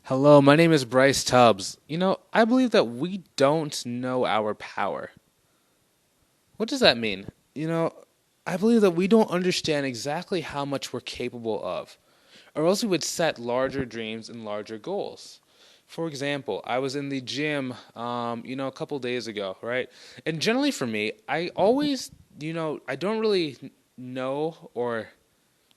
Hello, my name is Bryce Tubbs. I believe that we don't know our power. What does that mean? You know, I believe that we don't understand exactly how much we're capable of, or else we would set larger dreams and larger goals. For example, I was in the gym, a couple days ago, right? And generally for me, I always, I don't really know or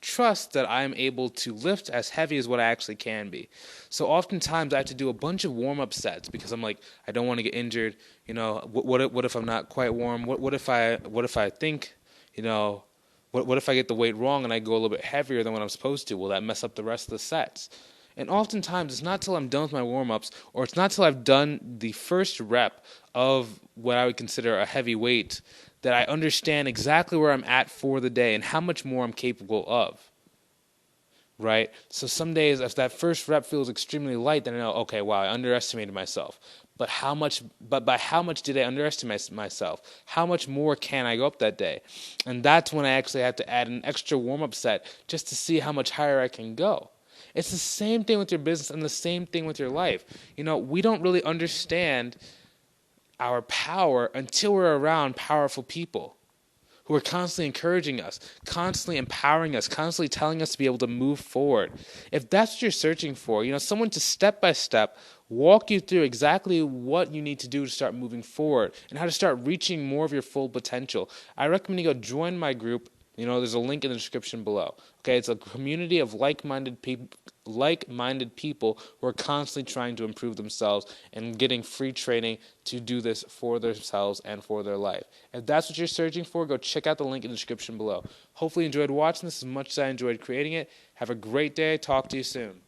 trust that I'm able to lift as heavy as what I actually can be. So oftentimes I have to do a bunch of warm up sets because I'm like I don't want to get injured. What if I'm not quite warm? What if I think, you know, what if I get the weight wrong and I go a little bit heavier than what I'm supposed to? Will that mess up the rest of the sets? And oftentimes it's not till I'm done with my warm ups or it's not till I've done the first rep of what I would consider a heavy weight that I understand exactly where I'm at for the day and how much more I'm capable of. Right? So some days, if that first rep feels extremely light, then I know, okay, wow, I underestimated myself. But how much? But by how much did I underestimate myself? How much more can I go up that day? And that's when I actually have to add an extra warm up set just to see how much higher I can go. It's the same thing with your business and the same thing with your life. We don't really understand our power until we're around powerful people who are constantly encouraging us, constantly empowering us, constantly telling us to be able to move forward. If that's what you're searching for, someone to step by step walk you through exactly what you need to do to start moving forward and how to start reaching more of your full potential, I recommend you go join my group. There's a link in the description below. Okay, it's a community of like-minded people who are constantly trying to improve themselves and getting free training to do this for themselves and for their life. If that's what you're searching for, go check out the link in the description below. Hopefully you enjoyed watching this as much as I enjoyed creating it. Have a great day. Talk to you soon.